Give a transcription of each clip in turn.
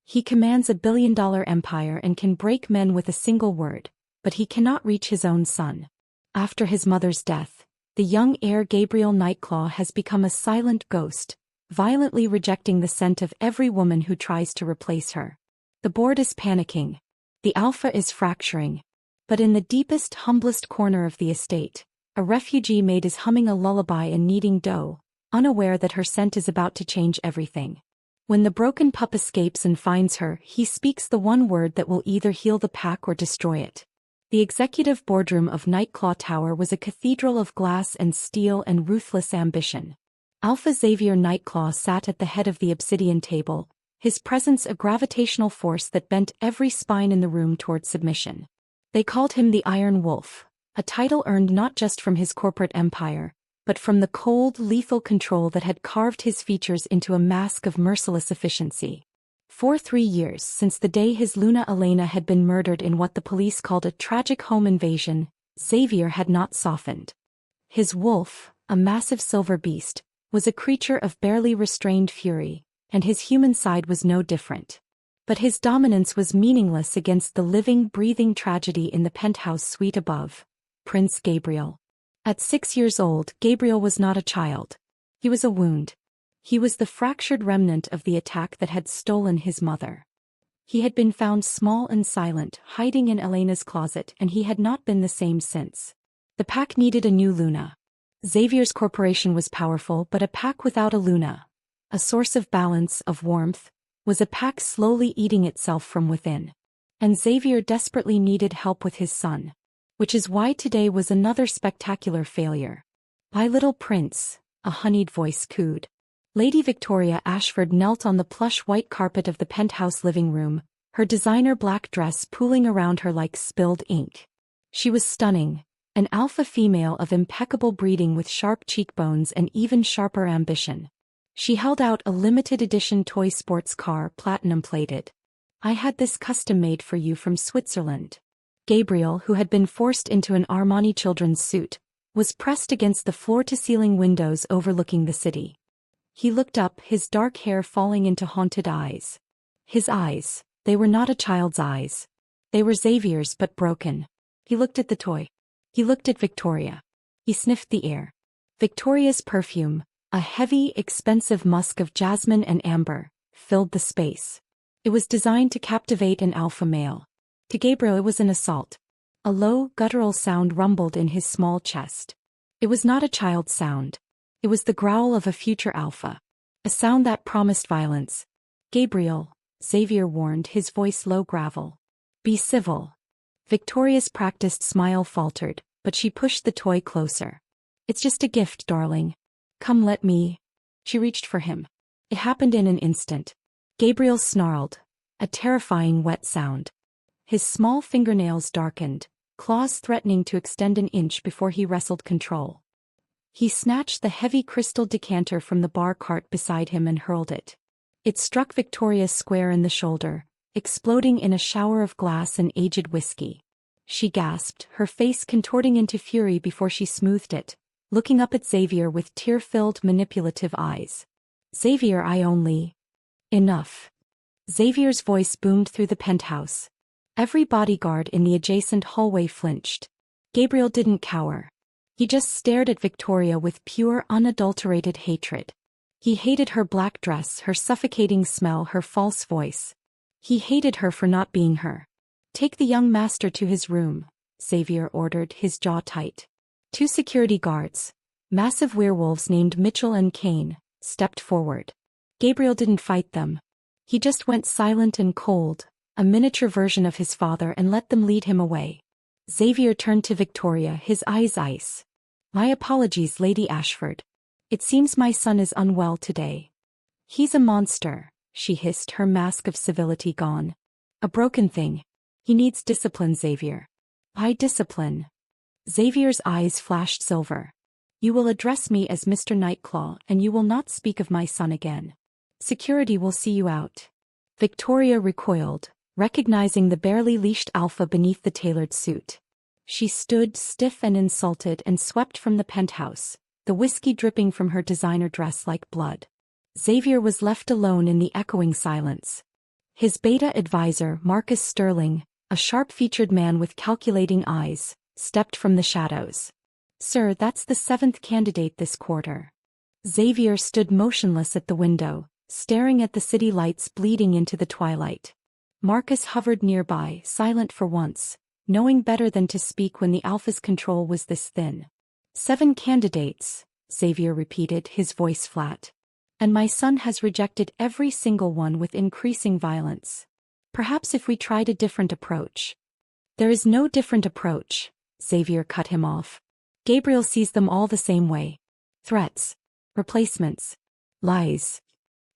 He commands $1 billion empire and can break men with a single word, but he cannot reach his own son. After his mother's death, the young heir Gabriel Nightclaw has become a silent ghost, violently rejecting the scent of every woman who tries to replace her. The board is panicking. The alpha is fracturing. But in the deepest, humblest corner of the estate, a refugee maid is humming a lullaby and kneading dough, unaware that her scent is about to change everything. When the broken pup escapes and finds her, he speaks the one word that will either heal the pack or destroy it. The executive boardroom of Nightclaw Tower was a cathedral of glass and steel and ruthless ambition. Alpha Xavier Nightclaw sat at the head of the obsidian table, his presence a gravitational force that bent every spine in the room toward submission. They called him the Iron Wolf, a title earned not just from his corporate empire, but from the cold, lethal control that had carved his features into a mask of merciless efficiency. For 3 years since the day his Luna Elena had been murdered in what the police called a tragic home invasion, Xavier had not softened. His wolf, a massive silver beast, was a creature of barely restrained fury, and his human side was no different. But his dominance was meaningless against the living, breathing tragedy in the penthouse suite above, Prince Gabriel. At 6 years old, Gabriel was not a child. He was a wound. He was the fractured remnant of the attack that had stolen his mother. He had been found small and silent, hiding in Elena's closet, and he had not been the same since. The pack needed a new Luna. Xavier's corporation was powerful, but a pack without a Luna, a source of balance, of warmth, was a pack slowly eating itself from within. And Xavier desperately needed help with his son. Which is why today was another spectacular failure. "My little prince," a honeyed voice cooed. Lady Victoria Ashford knelt on the plush white carpet of the penthouse living room, her designer black dress pooling around her like spilled ink. She was stunning, an alpha female of impeccable breeding with sharp cheekbones and even sharper ambition. She held out a limited edition toy sports car, platinum plated. "I had this custom made for you from Switzerland." Gabriel, who had been forced into an Armani children's suit, was pressed against the floor-to-ceiling windows overlooking the city. He looked up, his dark hair falling into haunted eyes. His eyes, they were not a child's eyes. They were Xavier's but broken. He looked at the toy. He looked at Victoria. He sniffed the air. Victoria's perfume, a heavy, expensive musk of jasmine and amber, filled the space. It was designed to captivate an alpha male. To Gabriel it was an assault. A low, guttural sound rumbled in his small chest. It was not a child's sound. It was the growl of a future alpha. A sound that promised violence. "Gabriel," Xavier warned, his voice low gravel. "Be civil." Victoria's practiced smile faltered, but she pushed the toy closer. "It's just a gift, darling. Come, let me." She reached for him. It happened in an instant. Gabriel snarled. A terrifying wet sound. His small fingernails darkened, claws threatening to extend an inch before he wrestled control. He snatched the heavy crystal decanter from the bar cart beside him and hurled it. It struck Victoria square in the shoulder, exploding in a shower of glass and aged whiskey. She gasped, her face contorting into fury before she smoothed it, looking up at Xavier with tear-filled, manipulative eyes. "Xavier, I only..." "Enough." Xavier's voice boomed through the penthouse. Every bodyguard in the adjacent hallway flinched. Gabriel didn't cower. He just stared at Victoria with pure, unadulterated hatred. He hated her black dress, her suffocating smell, her false voice. He hated her for not being her. "Take the young master to his room," Xavier ordered, his jaw tight. 2 security guards, massive werewolves named Mitchell and Kane, stepped forward. Gabriel didn't fight them. He just went silent and cold, a miniature version of his father, and let them lead him away. Xavier turned to Victoria, his eyes ice. "My apologies, Lady Ashford. It seems my son is unwell today." "He's a monster," she hissed, her mask of civility gone. "A broken thing. He needs discipline, Xavier." "I discipline?" Xavier's eyes flashed silver. "You will address me as Mr. Nightclaw, and you will not speak of my son again. Security will see you out." Victoria recoiled, recognizing the barely leashed alpha beneath the tailored suit. She stood stiff and insulted and swept from the penthouse, the whiskey dripping from her designer dress like blood. Xavier was left alone in the echoing silence. His beta advisor, Marcus Sterling, a sharp-featured man with calculating eyes, stepped from the shadows. "Sir, that's the 7th candidate this quarter." Xavier stood motionless at the window, staring at the city lights bleeding into the twilight. Marcus hovered nearby, silent for once, knowing better than to speak when the Alpha's control was this thin. 7 candidates, Xavier repeated, his voice flat. "And my son has rejected every single one with increasing violence. Perhaps if we tried a different approach." "There is no different approach," Xavier cut him off. "Gabriel sees them all the same way. Threats. Replacements. Lies."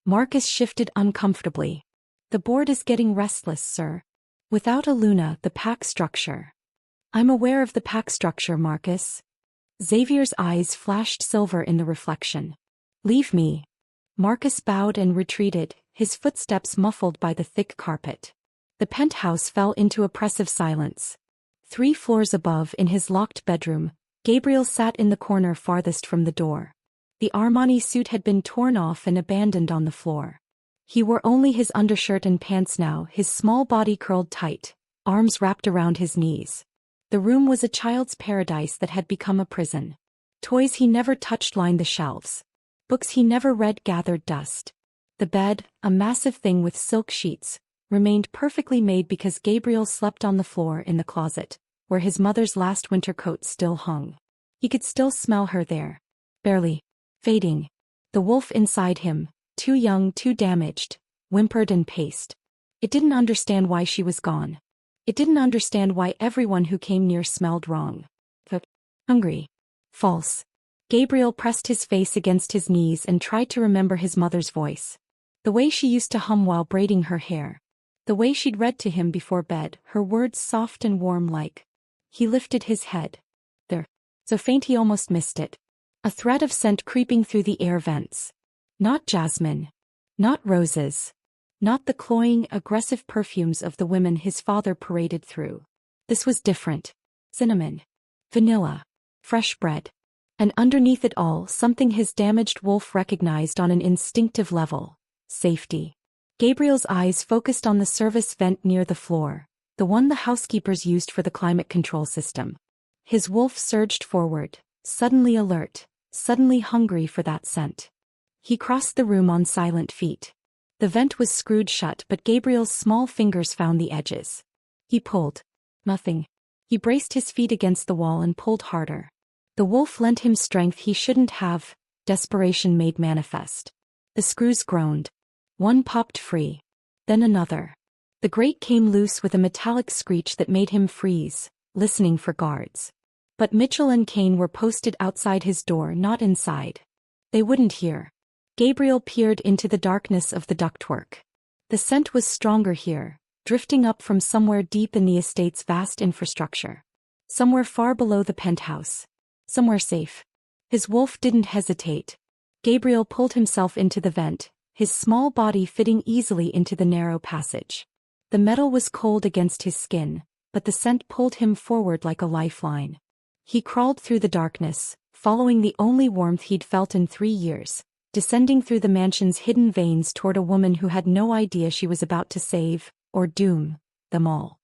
Marcus shifted uncomfortably. "The board is getting restless, sir. Without a Luna, the pack structure." "I'm aware of the pack structure, Marcus." Xavier's eyes flashed silver in the reflection. "Leave me." Marcus bowed and retreated, his footsteps muffled by the thick carpet. The penthouse fell into oppressive silence. 3 floors above, in his locked bedroom, Gabriel sat in the corner farthest from the door. The Armani suit had been torn off and abandoned on the floor. He wore only his undershirt and pants now, his small body curled tight, arms wrapped around his knees. The room was a child's paradise that had become a prison. Toys he never touched lined the shelves. Books he never read gathered dust. The bed, a massive thing with silk sheets, remained perfectly made because Gabriel slept on the floor in the closet, where his mother's last winter coat still hung. He could still smell her there. Barely. Fading. The wolf inside him, too young, too damaged, whimpered and paced. It didn't understand why she was gone. It didn't understand why everyone who came near smelled wrong. Hungry. False. Gabriel pressed his face against his knees and tried to remember his mother's voice. The way she used to hum while braiding her hair. The way she'd read to him before bed, her words soft and warm like. He lifted his head. There. So faint he almost missed it. A thread of scent creeping through the air vents. Not jasmine. Not roses. Not the cloying, aggressive perfumes of the women his father paraded through. This was different. Cinnamon. Vanilla. Fresh bread. And underneath it all, something his damaged wolf recognized on an instinctive level. Safety. Gabriel's eyes focused on the service vent near the floor, the one the housekeepers used for the climate control system. His wolf surged forward, suddenly alert, suddenly hungry for that scent. He crossed the room on silent feet. The vent was screwed shut, but Gabriel's small fingers found the edges. He pulled. Nothing. He braced his feet against the wall and pulled harder. The wolf lent him strength he shouldn't have, desperation made manifest. The screws groaned. One popped free. Then another. The grate came loose with a metallic screech that made him freeze, listening for guards. But Mitchell and Kane were posted outside his door, not inside. They wouldn't hear. Gabriel peered into the darkness of the ductwork. The scent was stronger here, drifting up from somewhere deep in the estate's vast infrastructure. Somewhere far below the penthouse. Somewhere safe. His wolf didn't hesitate. Gabriel pulled himself into the vent, his small body fitting easily into the narrow passage. The metal was cold against his skin, but the scent pulled him forward like a lifeline. He crawled through the darkness, following the only warmth he'd felt in 3 years, descending through the mansion's hidden veins toward a woman who had no idea she was about to save, or doom, them all.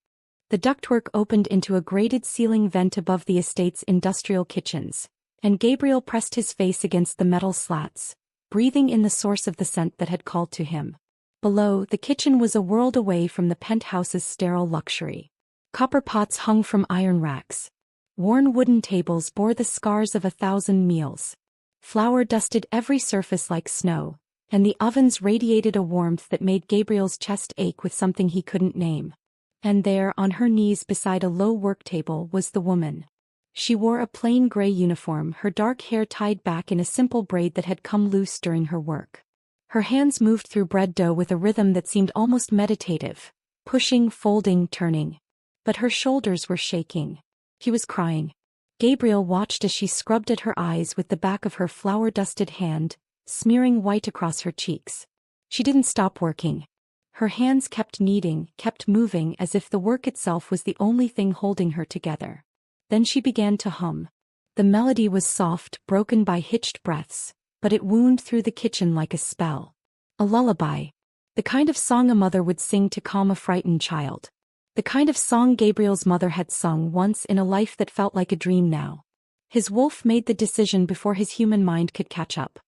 The ductwork opened into a grated ceiling vent above the estate's industrial kitchens, and Gabriel pressed his face against the metal slats, breathing in the source of the scent that had called to him. Below, the kitchen was a world away from the penthouse's sterile luxury. Copper pots hung from iron racks. Worn wooden tables bore the scars of 1,000 meals. Flour dusted every surface like snow, and the ovens radiated a warmth that made Gabriel's chest ache with something he couldn't name. And there, on her knees beside a low work table, was the woman. She wore a plain gray uniform, her dark hair tied back in a simple braid that had come loose during her work. Her hands moved through bread dough with a rhythm that seemed almost meditative, pushing, folding, turning. But her shoulders were shaking. She was crying. Gabriel watched as she scrubbed at her eyes with the back of her flour-dusted hand, smearing white across her cheeks. She didn't stop working. Her hands kept kneading, kept moving as if the work itself was the only thing holding her together. Then she began to hum. The melody was soft, broken by hitched breaths, but it wound through the kitchen like a spell. A lullaby. The kind of song a mother would sing to calm a frightened child. The kind of song Gabriel's mother had sung once in a life that felt like a dream now. His wolf made the decision before his human mind could catch up.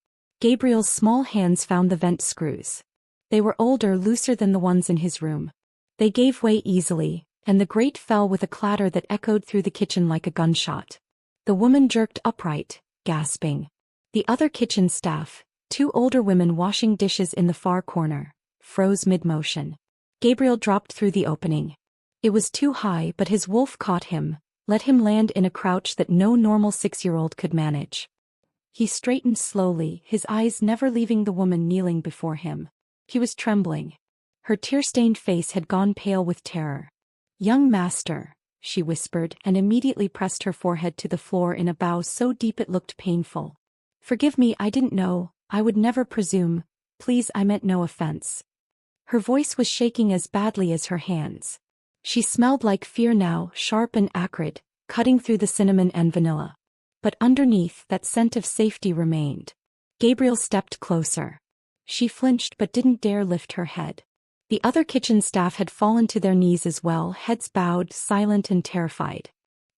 Gabriel's small hands found the vent screws. They were older, looser than the ones in his room. They gave way easily, and the grate fell with a clatter that echoed through the kitchen like a gunshot. The woman jerked upright, gasping. The other kitchen staff, two older women washing dishes in the far corner, froze mid-motion. Gabriel dropped through the opening. It was too high, but his wolf caught him, let him land in a crouch that no normal 6-year-old could manage. He straightened slowly, his eyes never leaving the woman kneeling before him. He was trembling. Her tear-stained face had gone pale with terror. "Young master," she whispered, and immediately pressed her forehead to the floor in a bow so deep it looked painful. "Forgive me, I didn't know, I would never presume, please, I meant no offense." Her voice was shaking as badly as her hands. She smelled like fear now, sharp and acrid, cutting through the cinnamon and vanilla. But underneath, that scent of safety remained. Gabriel stepped closer. She flinched but didn't dare lift her head. The other kitchen staff had fallen to their knees as well, heads bowed, silent and terrified.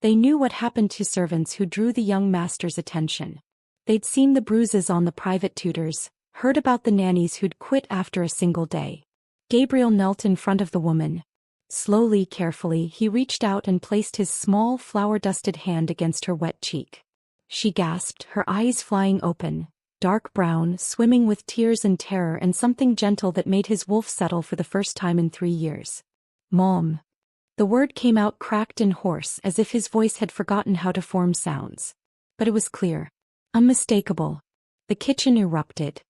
They knew what happened to servants who drew the young master's attention. They'd seen the bruises on the private tutors, heard about the nannies who'd quit after a single day. Gabriel knelt in front of the woman. Slowly, carefully, he reached out and placed his small, flour-dusted hand against her wet cheek. She gasped, her eyes flying open, dark brown, swimming with tears and terror and something gentle that made his wolf settle for the first time in 3 years. "Mom." The word came out cracked and hoarse as if his voice had forgotten how to form sounds. But it was clear. Unmistakable. The kitchen erupted.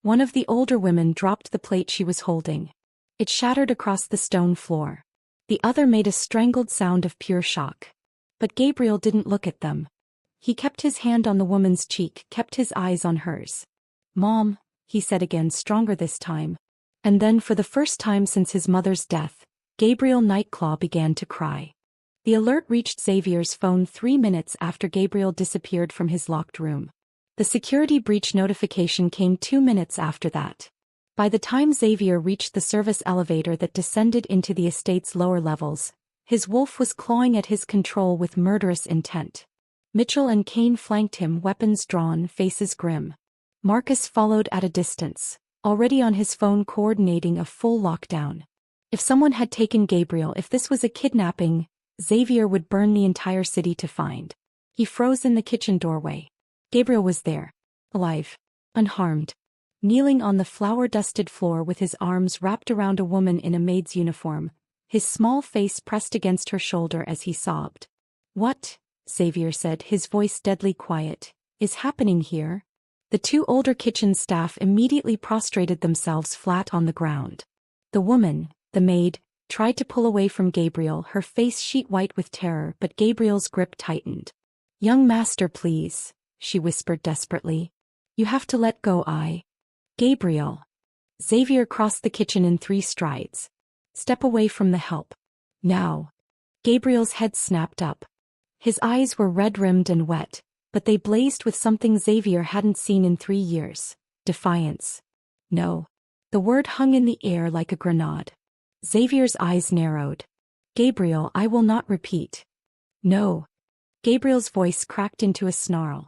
One of the older women dropped the plate she was holding. It shattered across the stone floor. The other made a strangled sound of pure shock. But Gabriel didn't look at them. He kept his hand on the woman's cheek, kept his eyes on hers. "Mom," he said again, stronger this time. And then, for the first time since his mother's death, Gabriel Nightclaw began to cry. The alert reached Xavier's phone 3 minutes after Gabriel disappeared from his locked room. The security breach notification came 2 minutes after that. By the time Xavier reached the service elevator that descended into the estate's lower levels, his wolf was clawing at his control with murderous intent. Mitchell and Kane flanked him, weapons drawn, faces grim. Marcus followed at a distance, already on his phone coordinating a full lockdown. If someone had taken Gabriel, if this was a kidnapping, Xavier would burn the entire city to find. He froze in the kitchen doorway. Gabriel was there, alive, unharmed, kneeling on the flour-dusted floor with his arms wrapped around a woman in a maid's uniform, his small face pressed against her shoulder as he sobbed. "What," Xavier said, his voice deadly quiet, "is happening here?" The two older kitchen staff immediately prostrated themselves flat on the ground. The woman, the maid, tried to pull away from Gabriel, her face sheet white with terror, but Gabriel's grip tightened. "Young master, please," she whispered desperately. "You have to let go, Gabriel." Xavier crossed the kitchen in 3 strides. "Step away from the help. Now." Gabriel's head snapped up. His eyes were red-rimmed and wet, but they blazed with something Xavier hadn't seen in 3 years, defiance. "No." The word hung in the air like a grenade. Xavier's eyes narrowed. "Gabriel, I will not repeat." "No." Gabriel's voice cracked into a snarl.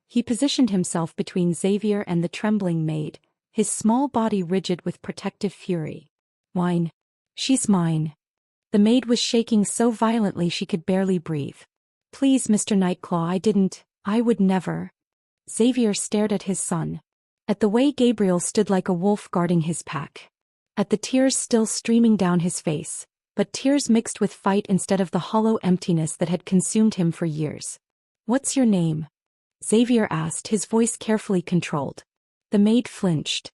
He positioned himself between Xavier and the trembling maid, his small body rigid with protective fury. "Whine. She's mine." The maid was shaking so violently she could barely breathe. "Please, Mr. Nightclaw, I would never." Xavier stared at his son. At the way Gabriel stood like a wolf guarding his pack. At the tears still streaming down his face, but tears mixed with fight instead of the hollow emptiness that had consumed him for years. "What's your name?" Xavier asked, his voice carefully controlled. The maid flinched.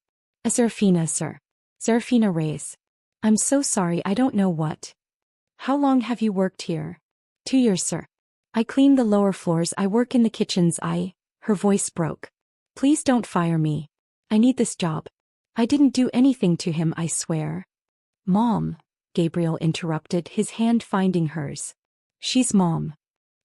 "Serafina, sir. Serafina Reyes. I'm so sorry, I don't know what." "How long have you worked here?" 2 years, sir. I clean the lower floors, I work in the kitchens, Her voice broke. "Please don't fire me. I need this job. I didn't do anything to him, I swear." "Mom," Gabriel interrupted, his hand finding hers. "She's Mom."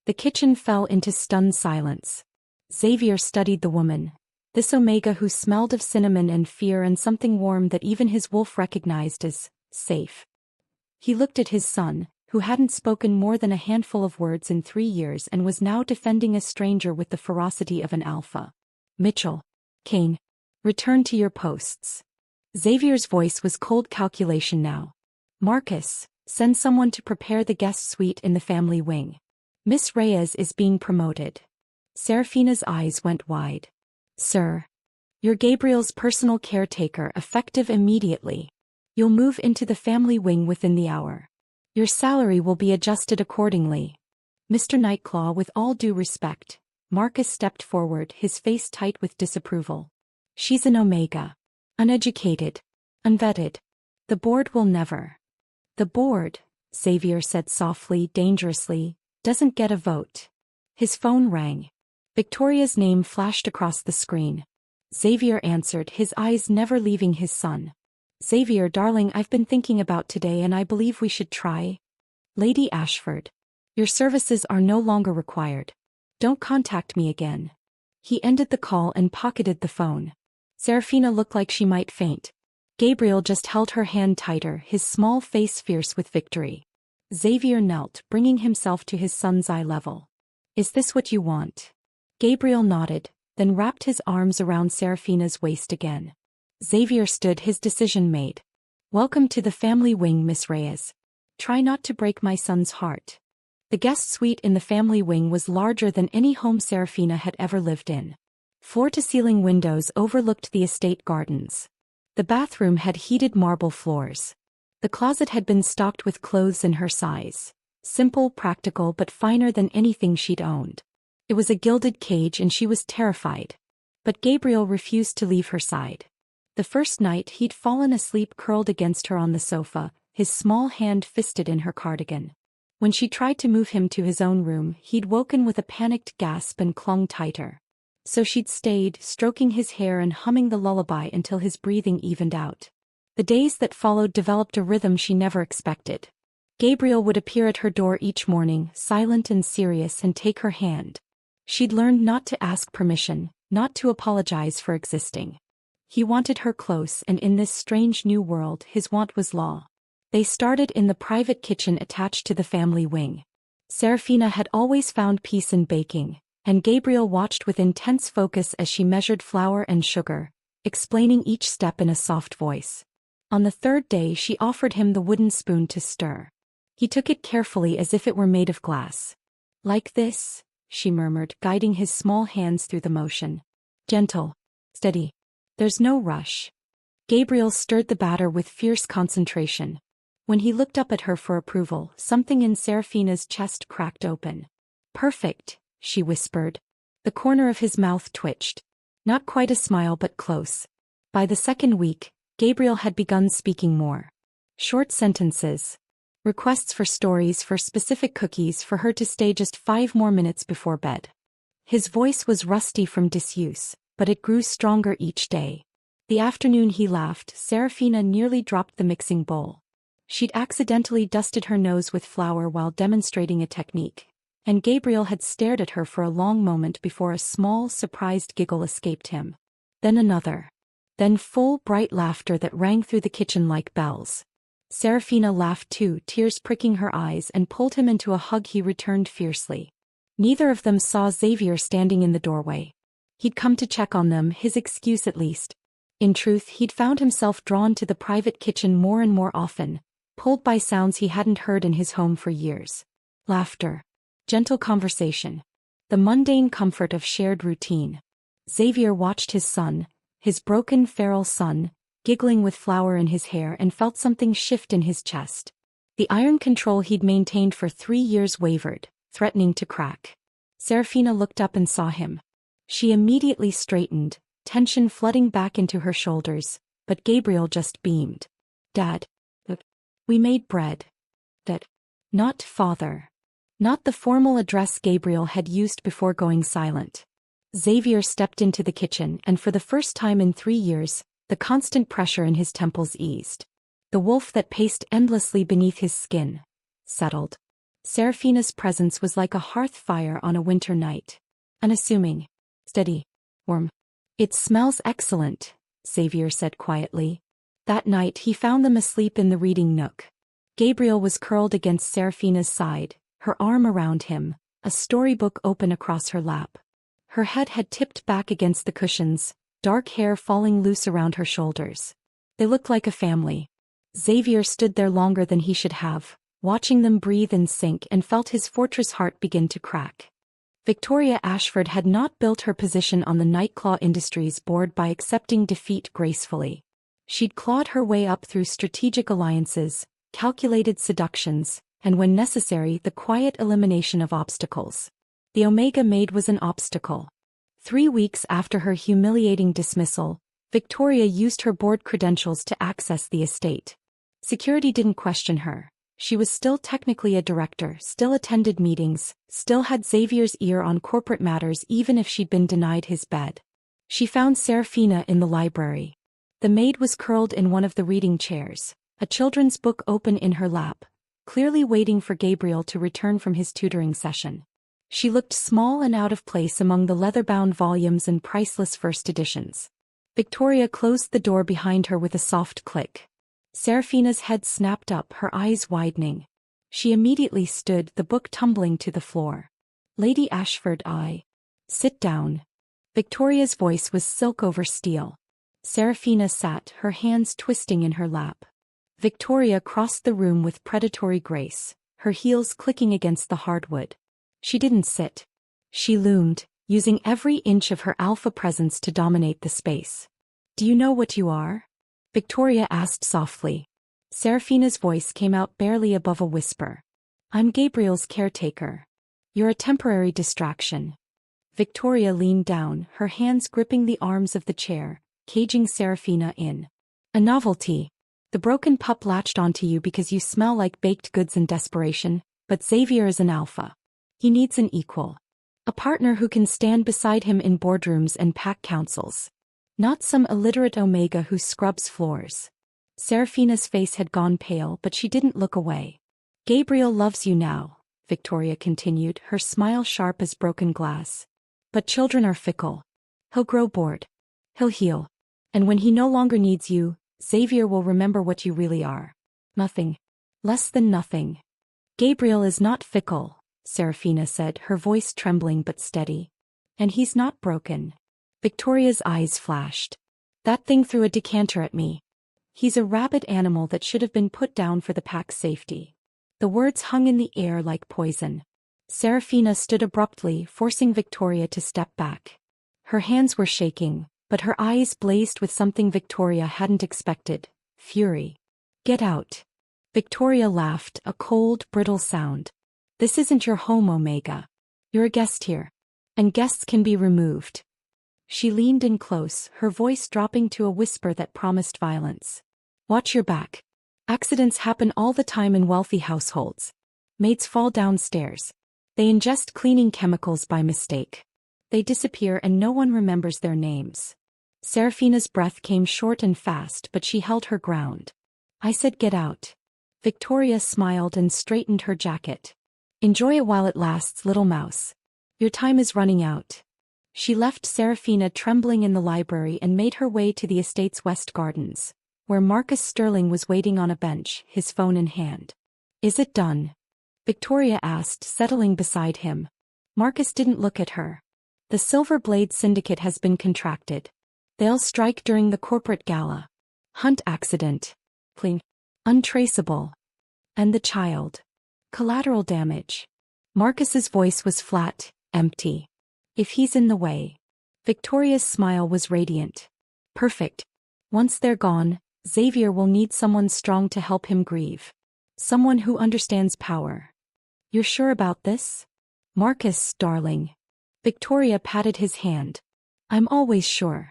The kitchen fell into stunned silence. Xavier studied the woman. This Omega who smelled of cinnamon and fear and something warm that even his wolf recognized as safe. He looked at his son, who hadn't spoken more than a handful of words in 3 years and was now defending a stranger with the ferocity of an alpha. Mitchell. Kane. Return to your posts. Xavier's voice was cold calculation now. Marcus, send someone to prepare the guest suite in the family wing. Miss Reyes is being promoted. Serafina's eyes went wide. Sir. You're Gabriel's personal caretaker, effective immediately. You'll move into the family wing within the hour. Your salary will be adjusted accordingly. Mr. Nightclaw, with all due respect. Marcus stepped forward, his face tight with disapproval. She's an Omega. Uneducated. Unvetted. The board will never. The board, Xavier said softly, dangerously, doesn't get a vote. His phone rang. Victoria's name flashed across the screen. Xavier answered, his eyes never leaving his son. Xavier, darling, I've been thinking about today and I believe we should try. Lady Ashford. Your services are no longer required. Don't contact me again. He ended the call and pocketed the phone. Serafina looked like she might faint. Gabriel just held her hand tighter, his small face fierce with victory. Xavier knelt, bringing himself to his son's eye level. Is this what you want? Gabriel nodded, then wrapped his arms around Serafina's waist again. Xavier stood, his decision made. Welcome to the family wing, Miss Reyes. Try not to break my son's heart. The guest suite in the family wing was larger than any home Serafina had ever lived in. Floor-to-ceiling windows overlooked the estate gardens. The bathroom had heated marble floors. The closet had been stocked with clothes in her size. Simple, practical, but finer than anything she'd owned. It was a gilded cage and she was terrified. But Gabriel refused to leave her side. The first night he'd fallen asleep curled against her on the sofa, his small hand fisted in her cardigan. When she tried to move him to his own room, he'd woken with a panicked gasp and clung tighter. So she'd stayed, stroking his hair and humming the lullaby until his breathing evened out. The days that followed developed a rhythm she never expected. Gabriel would appear at her door each morning, silent and serious, and take her hand. She'd learned not to ask permission, not to apologize for existing. He wanted her close, and in this strange new world his want was law. They started in the private kitchen attached to the family wing. Serafina had always found peace in baking, and Gabriel watched with intense focus as she measured flour and sugar, explaining each step in a soft voice. On the third day she offered him the wooden spoon to stir. He took it carefully as if it were made of glass. Like this, she murmured, guiding his small hands through the motion. Gentle. Steady. There's no rush. Gabriel stirred the batter with fierce concentration. When he looked up at her for approval, something in Serafina's chest cracked open. Perfect, she whispered. The corner of his mouth twitched. Not quite a smile but close. By the second week, Gabriel had begun speaking more. Short sentences. Requests for stories, for specific cookies, for her to stay just 5 more minutes before bed. His voice was rusty from disuse, but it grew stronger each day. The afternoon he laughed, Serafina nearly dropped the mixing bowl. She'd accidentally dusted her nose with flour while demonstrating a technique, and Gabriel had stared at her for a long moment before a small, surprised giggle escaped him. Then another. Then full, bright laughter that rang through the kitchen like bells. Serafina laughed too, tears pricking her eyes, and pulled him into a hug he returned fiercely. Neither of them saw Xavier standing in the doorway. He'd come to check on them, his excuse at least. In truth, he'd found himself drawn to the private kitchen more and more often, pulled by sounds he hadn't heard in his home for years. Laughter. Gentle conversation. The mundane comfort of shared routine. Xavier watched his son, his broken feral son, giggling with flour in his hair, and felt something shift in his chest. The iron control he'd maintained for 3 years wavered, threatening to crack. Serafina looked up and saw him. She immediately straightened, tension flooding back into her shoulders, but Gabriel just beamed. Dad. We made bread. That. Not father. Not the formal address Gabriel had used before going silent. Xavier stepped into the kitchen, and for the first time in 3 years, the constant pressure in his temples eased. The wolf that paced endlessly beneath his skin settled. Serafina's presence was like a hearth fire on a winter night. Unassuming. Steady. Warm. It smells excellent, Xavier said quietly. That night he found them asleep in the reading nook. Gabriel was curled against Seraphina's side, her arm around him, a storybook open across her lap. Her head had tipped back against the cushions, dark hair falling loose around her shoulders. They looked like a family. Xavier stood there longer than he should have, watching them breathe and sink, and felt his fortress heart begin to crack. Victoria Ashford had not built her position on the Nightclaw Industries board by accepting defeat gracefully. She'd clawed her way up through strategic alliances, calculated seductions, and when necessary the quiet elimination of obstacles. The Omega Maid was an obstacle. 3 weeks after her humiliating dismissal, Victoria used her board credentials to access the estate. Security didn't question her. She was still technically a director, still attended meetings, still had Xavier's ear on corporate matters even if she'd been denied his bed. She found Seraphina in the library. The maid was curled in one of the reading chairs, a children's book open in her lap, clearly waiting for Gabriel to return from his tutoring session. She looked small and out of place among the leather-bound volumes and priceless first editions. Victoria closed the door behind her with a soft click. Seraphina's head snapped up, her eyes widening. She immediately stood, the book tumbling to the floor. Lady Ashford, Sit down. Victoria's voice was silk over steel. Seraphina sat, her hands twisting in her lap. Victoria crossed the room with predatory grace, her heels clicking against the hardwood. She didn't sit. She loomed, using every inch of her alpha presence to dominate the space. Do you know what you are? Victoria asked softly. Seraphina's voice came out barely above a whisper. I'm Gabriel's caretaker. You're a temporary distraction. Victoria leaned down, her hands gripping the arms of the chair, caging Seraphina in. A novelty. The broken pup latched onto you because you smell like baked goods in desperation, but Xavier is an alpha. He needs an equal. A partner who can stand beside him in boardrooms and pack councils. Not some illiterate Omega who scrubs floors. Seraphina's face had gone pale, but she didn't look away. Gabriel loves you now, Victoria continued, her smile sharp as broken glass. But children are fickle. He'll grow bored. He'll heal. And when he no longer needs you, Xavier will remember what you really are. Nothing. Less than nothing. Gabriel is not fickle, Seraphina said, her voice trembling but steady. And he's not broken. Victoria's eyes flashed. That thing threw a decanter at me. He's a rabid animal that should have been put down for the pack's safety. The words hung in the air like poison. Seraphina stood abruptly, forcing Victoria to step back. Her hands were shaking, but her eyes blazed with something Victoria hadn't expected: fury. Get out. Victoria laughed, a cold, brittle sound. This isn't your home, Omega. You're a guest here. And guests can be removed. She leaned in close, her voice dropping to a whisper that promised violence. Watch your back. Accidents happen all the time in wealthy households. Maids fall downstairs. They ingest cleaning chemicals by mistake. They disappear and no one remembers their names. Seraphina's breath came short and fast, but she held her ground. I said get out. Victoria smiled and straightened her jacket. Enjoy it while it lasts, little mouse. Your time is running out. She left Seraphina trembling in the library and made her way to the estate's west gardens, where Marcus Sterling was waiting on a bench, his phone in hand. Is it done? Victoria asked, settling beside him. Marcus didn't look at her. The Silver Blade Syndicate has been contracted. They'll strike during the corporate gala. Hunt accident. Clean. Untraceable. And the child. Collateral damage. Marcus's voice was flat, empty. If he's in the way. Victoria's smile was radiant. Perfect. Once they're gone, Xavier will need someone strong to help him grieve. Someone who understands power. You're sure about this? Marcus, darling. Victoria patted his hand. I'm always sure.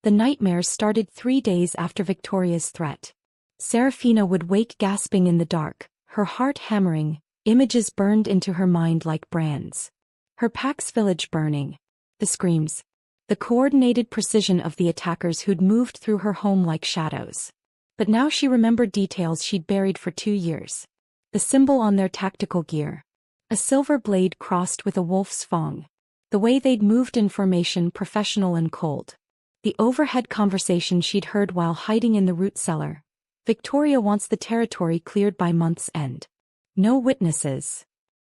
The nightmares started 3 days after Victoria's threat. Seraphina would wake gasping in the dark, her heart hammering, images burned into her mind like brands. Her pack's village burning. The screams. The coordinated precision of the attackers who'd moved through her home like shadows. But now she remembered details she'd buried for 2 years. The symbol on their tactical gear. A silver blade crossed with a wolf's fang. The way they'd moved in formation, professional and cold. The overhead conversation she'd heard while hiding in the root cellar. Victoria wants the territory cleared by month's end. No witnesses.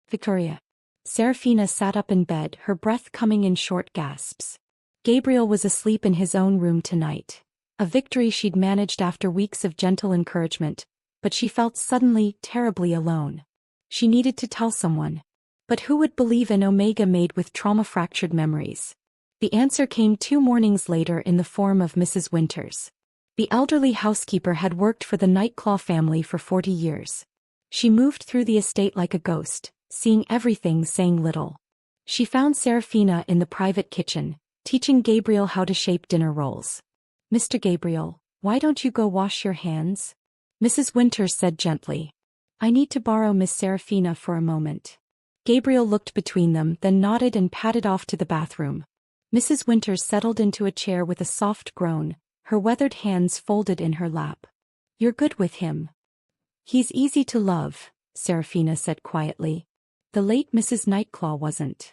Victoria. Serafina sat up in bed, her breath coming in short gasps. Gabriel was asleep in his own room tonight. A victory she'd managed after weeks of gentle encouragement, but she felt suddenly, terribly alone. She needed to tell someone. But who would believe an Omega Maid with trauma-fractured memories? The answer came 2 mornings later in the form of Mrs. Winters. The elderly housekeeper had worked for the Nightclaw family for 40 years. She moved through the estate like a ghost, seeing everything, saying little. She found Serafina in the private kitchen, teaching Gabriel how to shape dinner rolls. "Mr. Gabriel, why don't you go wash your hands?" Mrs. Winters said gently. "I need to borrow Miss Serafina for a moment." Gabriel looked between them, then nodded and padded off to the bathroom. Mrs. Winters settled into a chair with a soft groan, her weathered hands folded in her lap. "You're good with him. He's easy to love," Serafina said quietly. "The late Mrs. Nightclaw wasn't."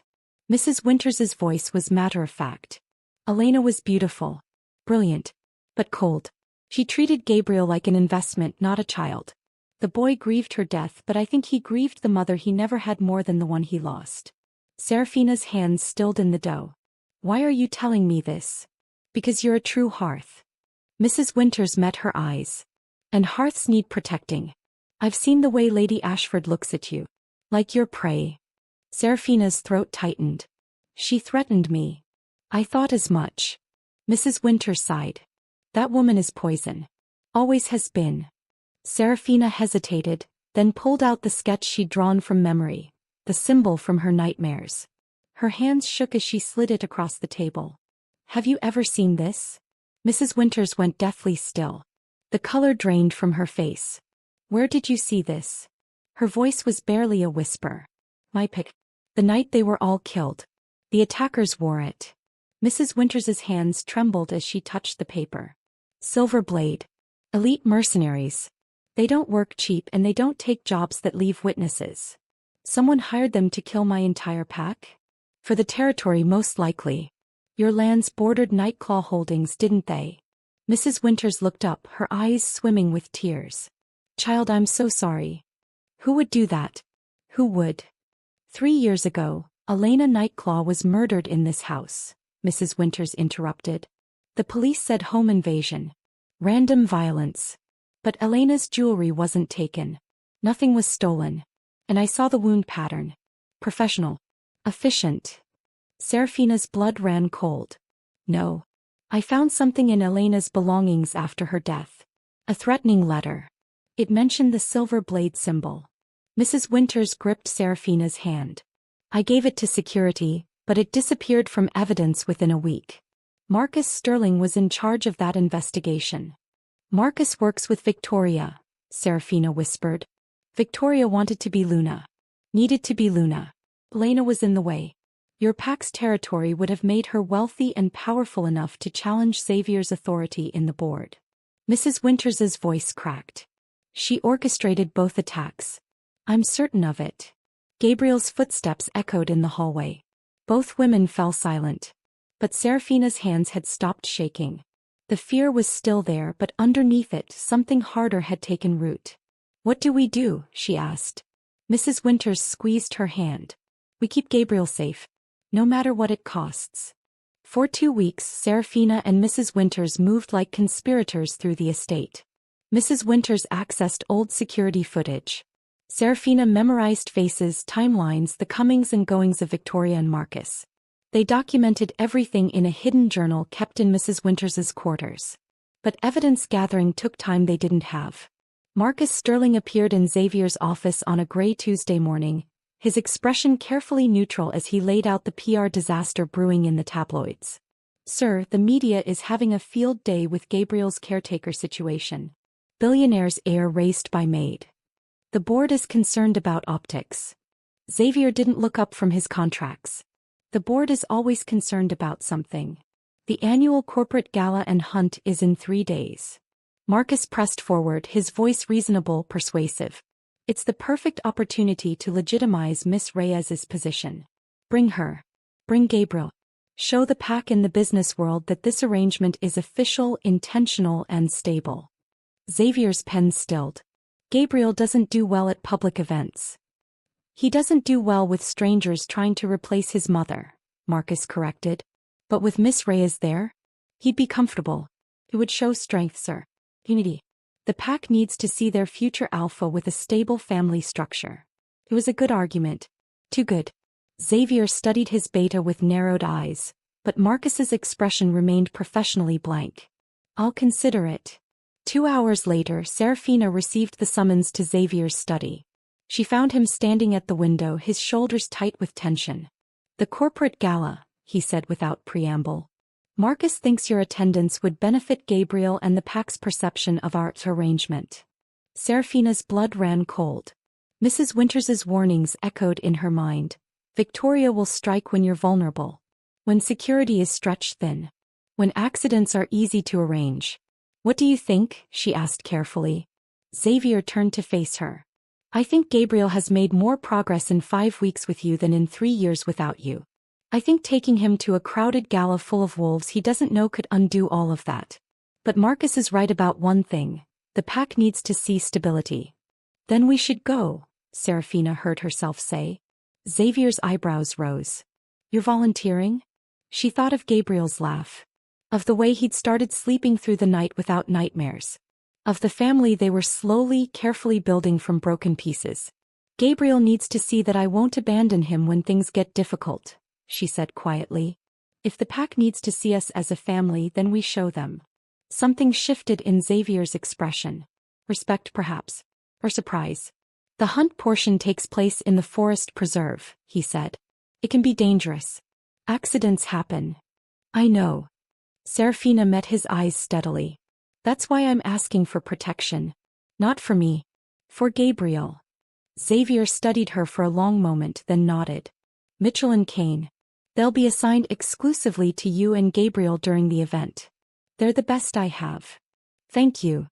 Mrs. Winters's voice was matter-of-fact. "Elena was beautiful. Brilliant. But cold. She treated Gabriel like an investment, not a child. The boy grieved her death, but I think he grieved the mother he never had more than the one he lost." Serafina's hands stilled in the dough. "Why are you telling me this?" "Because you're a true hearth." Mrs. Winters met her eyes. "And hearths need protecting. I've seen the way Lady Ashford looks at you. Like your prey." Serafina's throat tightened. "She threatened me." "I thought as much." Mrs. Winters sighed. "That woman is poison. Always has been." Serafina hesitated, then pulled out the sketch she'd drawn from memory, the symbol from her nightmares. Her hands shook as she slid it across the table. "Have you ever seen this?" Mrs. Winters went deathly still. The color drained from her face. "Where did you see this?" Her voice was barely a whisper. "My pic. The night they were all killed. The attackers wore it." Mrs. Winters's hands trembled as she touched the paper. "Silver Blade. Elite mercenaries. They don't work cheap and they don't take jobs that leave witnesses. Someone hired them to kill my entire pack? For the territory, most likely. Your lands bordered Nightclaw holdings, didn't they?" Mrs. Winters looked up, her eyes swimming with tears. "Child, I'm so sorry." "Who would do that?" "Who would?" 3 years ago, Elena Nightclaw was murdered in this house, Mrs. Winters interrupted. "The police said home invasion. Random violence. But Elena's jewelry wasn't taken. Nothing was stolen. And I saw the wound pattern. Professional. Efficient." Serafina's blood ran cold. "No. I found something in Elena's belongings after her death. A threatening letter. It mentioned the silver blade symbol." Mrs. Winters gripped Serafina's hand. "I gave it to security, but it disappeared from evidence within a week. Marcus Sterling was in charge of that investigation." "Marcus works with Victoria," Serafina whispered. "Victoria wanted to be Luna. Needed to be Luna. Elena was in the way. Your pack's territory would have made her wealthy and powerful enough to challenge Xavier's authority in the board." Mrs. Winters's voice cracked. "She orchestrated both attacks. I'm certain of it." Gabriel's footsteps echoed in the hallway. Both women fell silent. But Serafina's hands had stopped shaking. The fear was still there, but underneath it something harder had taken root. "What do we do?" she asked. Mrs. Winters squeezed her hand. "We keep Gabriel safe. No matter what it costs." For 2 weeks, Serafina and Mrs. Winters moved like conspirators through the estate. Mrs. Winters accessed old security footage. Serafina memorized faces, timelines, the comings and goings of Victoria and Marcus. They documented everything in a hidden journal kept in Mrs. Winters's quarters. But evidence gathering took time they didn't have. Marcus Sterling appeared in Xavier's office on a gray Tuesday morning, his expression carefully neutral as he laid out the PR disaster brewing in the tabloids. "Sir, the media is having a field day with Gabriel's caretaker situation. Billionaire's heir raced by Maid. The board is concerned about optics. Xavier didn't look up from his contracts. The board is always concerned about something. The annual corporate gala and hunt is in 3 days." Marcus pressed forward, his voice reasonable, persuasive. "It's the perfect opportunity to legitimize Miss Reyes's position. Bring her. Bring Gabriel." Show the pack in the business world that this arrangement is official, intentional, and stable. Xavier's pen stilled. Gabriel doesn't do well at public events. He doesn't do well with strangers trying to replace his mother, Marcus corrected. But with Miss Reyes there, he'd be comfortable. It would show strength, sir. Unity. The pack needs to see their future alpha with a stable family structure. It was a good argument. Too good. Xavier studied his beta with narrowed eyes, but Marcus's expression remained professionally blank. I'll consider it. 2 hours later, Serafina received the summons to Xavier's study. She found him standing at the window, his shoulders tight with tension. The corporate gala, he said without preamble. Marcus thinks your attendance would benefit Gabriel and the pack's perception of our arrangement. Serafina's blood ran cold. Mrs. Winters's warnings echoed in her mind. Victoria will strike when you're vulnerable. When security is stretched thin. When accidents are easy to arrange. What do you think? She asked carefully. Xavier turned to face her. I think Gabriel has made more progress in 5 weeks with you than in 3 years without you. I think taking him to a crowded gala full of wolves he doesn't know could undo all of that. But Marcus is right about one thing. The pack needs to see stability. Then we should go, Serafina heard herself say. Xavier's eyebrows rose. You're volunteering? She thought of Gabriel's laugh. Of the way he'd started sleeping through the night without nightmares. Of the family they were slowly, carefully building from broken pieces. Gabriel needs to see that I won't abandon him when things get difficult, she said quietly. If the pack needs to see us as a family, then we show them. Something shifted in Xavier's expression. Respect perhaps. Or surprise. The hunt portion takes place in the forest preserve, he said. It can be dangerous. Accidents happen. I know. Serafina met his eyes steadily. That's why I'm asking for protection. Not for me. For Gabriel. Xavier studied her for a long moment, then nodded. Mitchell and Kane. They'll be assigned exclusively to you and Gabriel during the event. They're the best I have. Thank you.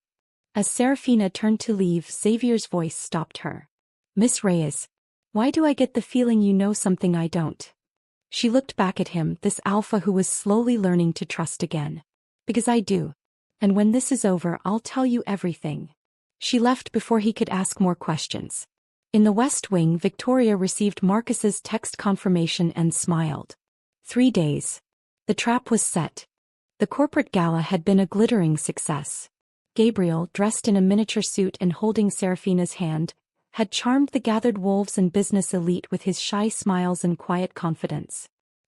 As Serafina turned to leave, Xavier's voice stopped her. Miss Reyes. Why do I get the feeling you know something I don't? She looked back at him, this alpha who was slowly learning to trust again. Because I do. And when this is over, I'll tell you everything. She left before he could ask more questions. In the West Wing, Victoria received Marcus's text confirmation and smiled. 3 days. The trap was set. The corporate gala had been a glittering success. Gabriel, dressed in a miniature suit and holding Serafina's hand, had charmed the gathered wolves and business elite with his shy smiles and quiet confidence.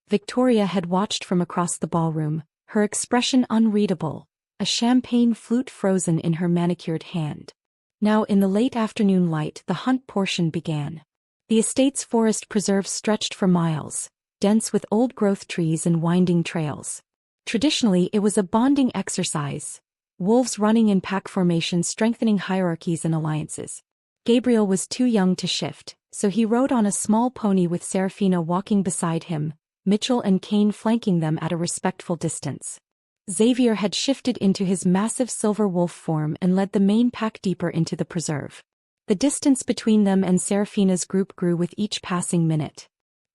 Victoria had watched from across the ballroom, her expression unreadable, a champagne flute frozen in her manicured hand. Now in the late afternoon light the hunt portion began. The estate's forest preserve stretched for miles, dense with old-growth trees and winding trails. Traditionally it was a bonding exercise, wolves running in pack formation strengthening hierarchies and alliances. Gabriel was too young to shift, so he rode on a small pony with Serafina walking beside him, Mitchell and Kane flanking them at a respectful distance. Xavier had shifted into his massive silver wolf form and led the main pack deeper into the preserve. The distance between them and Serafina's group grew with each passing minute.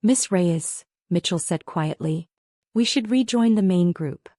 Miss Reyes, Mitchell said quietly. We should rejoin the main group.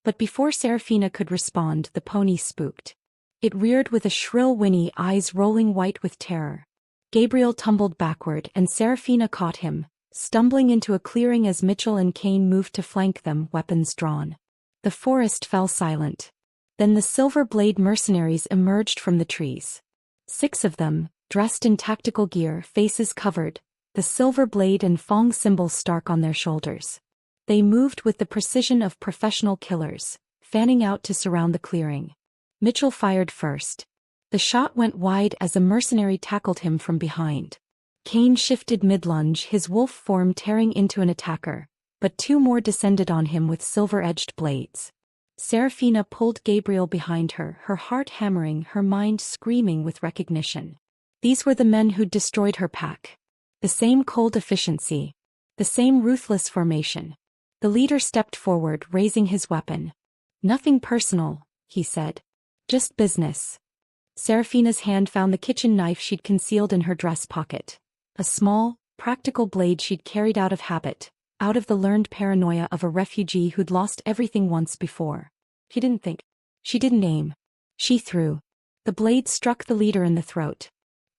But before Serafina could respond, the pony spooked. It reared with a shrill whinny, eyes rolling white with terror. Gabriel tumbled backward and Serafina caught him, stumbling into a clearing as Mitchell and Kane moved to flank them, weapons drawn. The forest fell silent. Then the Silver Blade mercenaries emerged from the trees. 6 of them, dressed in tactical gear, faces covered, the Silver Blade and Fong symbol stark on their shoulders. They moved with the precision of professional killers, fanning out to surround the clearing. Mitchell fired first. The shot went wide as a mercenary tackled him from behind. Kane shifted mid-lunge, his wolf form tearing into an attacker, but 2 more descended on him with silver-edged blades. Serafina pulled Gabriel behind her, her heart hammering, her mind screaming with recognition. These were the men who'd destroyed her pack. The same cold efficiency. The same ruthless formation. The leader stepped forward, raising his weapon. Nothing personal, he said. Just business. Serafina's hand found the kitchen knife she'd concealed in her dress pocket. A small, practical blade she'd carried out of habit, out of the learned paranoia of a refugee who'd lost everything once before. He didn't think. She didn't aim. She threw. The blade struck the leader in the throat.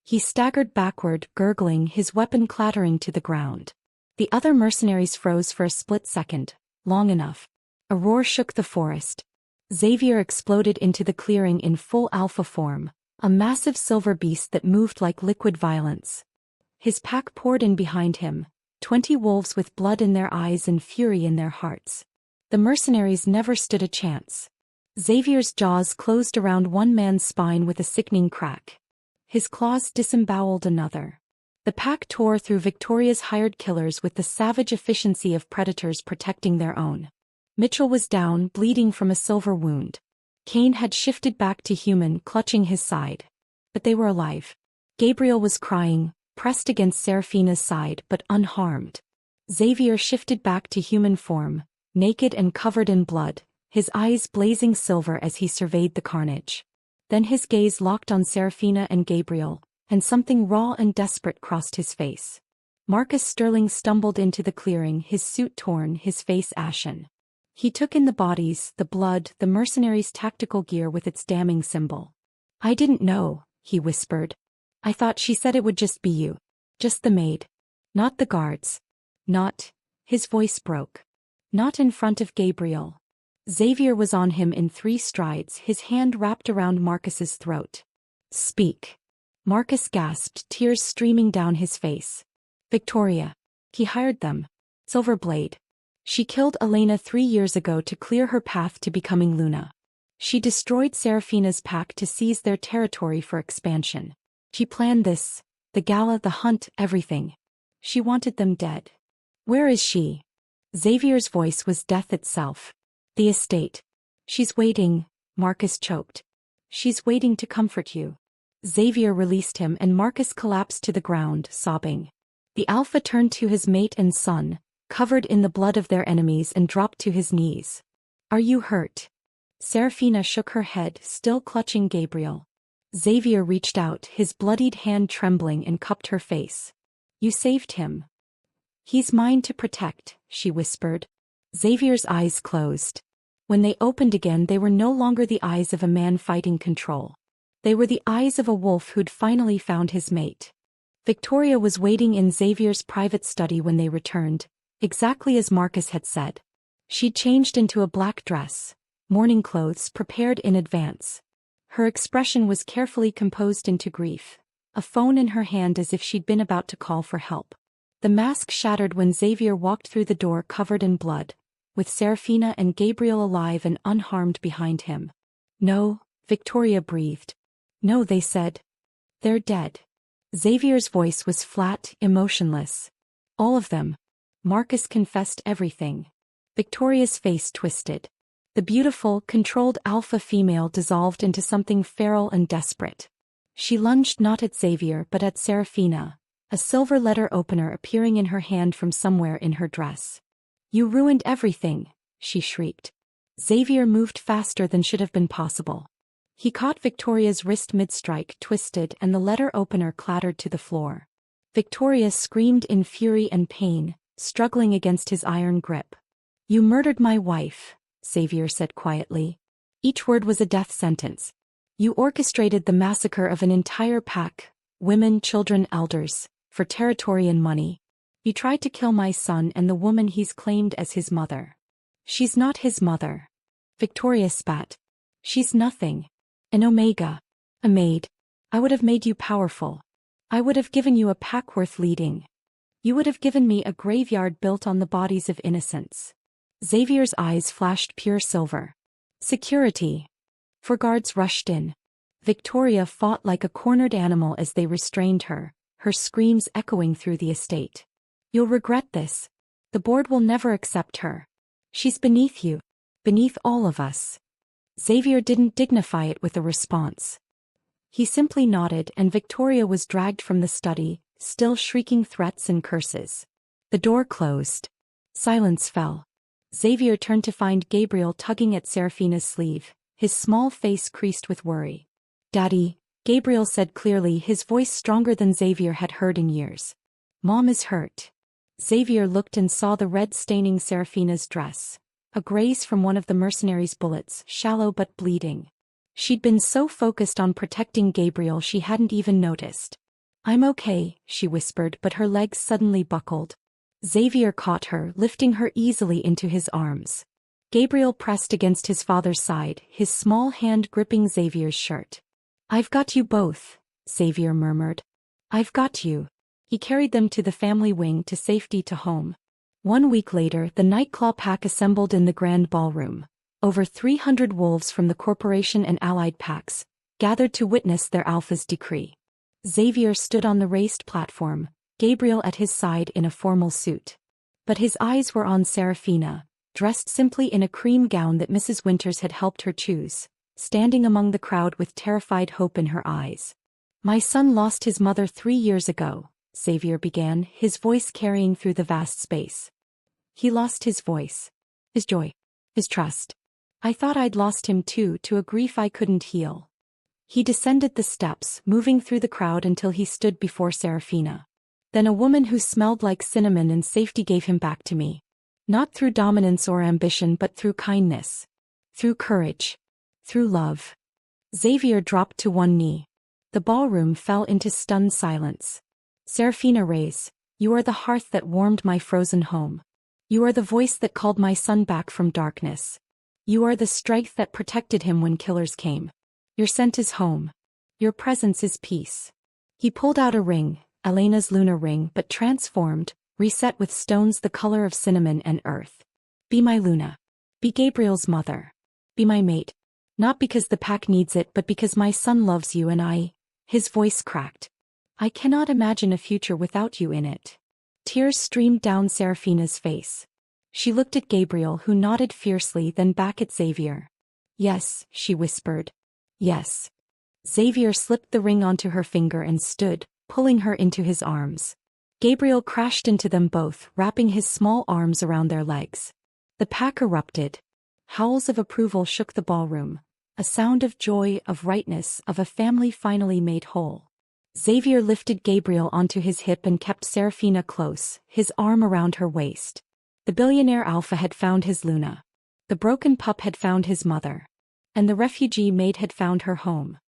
He staggered backward, gurgling, his weapon clattering to the ground. The other mercenaries froze for a split second, long enough. A roar shook the forest. Xavier exploded into the clearing in full alpha form, a massive silver beast that moved like liquid violence. His pack poured in behind him, 20 wolves with blood in their eyes and fury in their hearts. The mercenaries never stood a chance. Xavier's jaws closed around one man's spine with a sickening crack. His claws disemboweled another. The pack tore through Victoria's hired killers with the savage efficiency of predators protecting their own. Mitchell was down, bleeding from a silver wound. Kane had shifted back to human, clutching his side. But they were alive. Gabriel was crying, pressed against Seraphina's side but unharmed. Xavier shifted back to human form, naked and covered in blood, his eyes blazing silver as he surveyed the carnage. Then his gaze locked on Seraphina and Gabriel, and something raw and desperate crossed his face. Marcus Sterling stumbled into the clearing, his suit torn, his face ashen. He took in the bodies, the blood, the mercenaries' tactical gear with its damning symbol. "I didn't know," he whispered. "I thought she said it would just be you. Just the maid. Not the guards. Not..." His voice broke. "Not in front of Gabriel." Xavier was on him in 3 strides, his hand wrapped around Marcus's throat. "Speak." Marcus gasped, tears streaming down his face. "Victoria. He hired them. Silverblade. She killed Elena 3 years ago to clear her path to becoming Luna. She destroyed Seraphina's pack to seize their territory for expansion. She planned this, the gala, the hunt, everything. She wanted them dead. Where is she?" Xavier's voice was death itself. "The estate. She's waiting," Marcus choked. "She's waiting to comfort you." Xavier released him and Marcus collapsed to the ground, sobbing. The Alpha turned to his mate and son, covered in the blood of their enemies, and dropped to his knees. "Are you hurt?" Seraphina shook her head, still clutching Gabriel. Xavier reached out, his bloodied hand trembling, and cupped her face. "You saved him." "He's mine to protect," she whispered. Xavier's eyes closed. When they opened again, they were no longer the eyes of a man fighting control. They were the eyes of a wolf who'd finally found his mate. Victoria was waiting in Xavier's private study when they returned, exactly as Marcus had said. She'd changed into a black dress, mourning clothes prepared in advance. Her expression was carefully composed into grief, a phone in her hand as if she'd been about to call for help. The mask shattered when Xavier walked through the door covered in blood, with Seraphina and Gabriel alive and unharmed behind him. "No," Victoria breathed. "No," they said. "They're dead." Xavier's voice was flat, emotionless. "All of them." Marcus confessed everything. Victoria's face twisted. The beautiful, controlled alpha female dissolved into something feral and desperate. She lunged not at Xavier but at Seraphina, a silver letter opener appearing in her hand from somewhere in her dress. "You ruined everything," she shrieked. Xavier moved faster than should have been possible. He caught Victoria's wrist mid-strike, twisted, and the letter opener clattered to the floor. Victoria screamed in fury and pain, struggling against his iron grip. "You murdered my wife," Xavier said quietly. Each word was a death sentence. "You orchestrated the massacre of an entire pack, women, children, elders, for territory and money. You tried to kill my son and the woman he's claimed as his mother." "She's not his mother." Victoria spat. "She's nothing. An omega. A maid. I would have made you powerful. I would have given you a pack worth leading. You would have given me a graveyard built on the bodies of innocents." Xavier's eyes flashed pure silver. "Security." 4 guards rushed in. Victoria fought like a cornered animal as they restrained her, her screams echoing through the estate. "You'll regret this. The board will never accept her. She's beneath you. Beneath all of us." Xavier didn't dignify it with a response. He simply nodded and Victoria was dragged from the study, still shrieking threats and curses. The door closed. Silence fell. Xavier turned to find Gabriel tugging at Seraphina's sleeve, his small face creased with worry. "Daddy," Gabriel said clearly, his voice stronger than Xavier had heard in years. "Mom is hurt." Xavier looked and saw the red staining Seraphina's dress. A graze from one of the mercenaries' bullets, shallow but bleeding. She'd been so focused on protecting Gabriel she hadn't even noticed. "I'm okay," she whispered, but her legs suddenly buckled. Xavier caught her, lifting her easily into his arms. Gabriel pressed against his father's side, his small hand gripping Xavier's shirt. "I've got you both," Xavier murmured. "I've got you." He carried them to the family wing to safety to home. 1 week later, the Nightclaw pack assembled in the grand ballroom. Over 300 wolves from the corporation and allied packs gathered to witness their alpha's decree. Xavier stood on the raised platform, Gabriel at his side in a formal suit. But his eyes were on Seraphina, dressed simply in a cream gown that Mrs. Winters had helped her choose, standing among the crowd with terrified hope in her eyes. "My son lost his mother 3 years ago," Xavier began, his voice carrying through the vast space. "He lost his voice. His joy. His trust. I thought I'd lost him too, to a grief I couldn't heal." He descended the steps, moving through the crowd until he stood before Seraphina. "Then a woman who smelled like cinnamon and safety gave him back to me. Not through dominance or ambition but through kindness. Through courage. Through love." Xavier dropped to one knee. The ballroom fell into stunned silence. "Seraphina Reyes, you are the hearth that warmed my frozen home. You are the voice that called my son back from darkness. You are the strength that protected him when killers came. Your scent is home. Your presence is peace." He pulled out a ring, Elena's lunar ring, but transformed, reset with stones the color of cinnamon and earth. "Be my Luna. Be Gabriel's mother. Be my mate. Not because the pack needs it but because my son loves you and I." His voice cracked. "I cannot imagine a future without you in it." Tears streamed down Seraphina's face. She looked at Gabriel, who nodded fiercely, then back at Xavier. "Yes," she whispered. "Yes." Xavier slipped the ring onto her finger and stood, pulling her into his arms. Gabriel crashed into them both, wrapping his small arms around their legs. The pack erupted. Howls of approval shook the ballroom. A sound of joy, of rightness, of a family finally made whole. Xavier lifted Gabriel onto his hip and kept Seraphina close, his arm around her waist. The billionaire alpha had found his Luna. The broken pup had found his mother. And the refugee maid had found her home.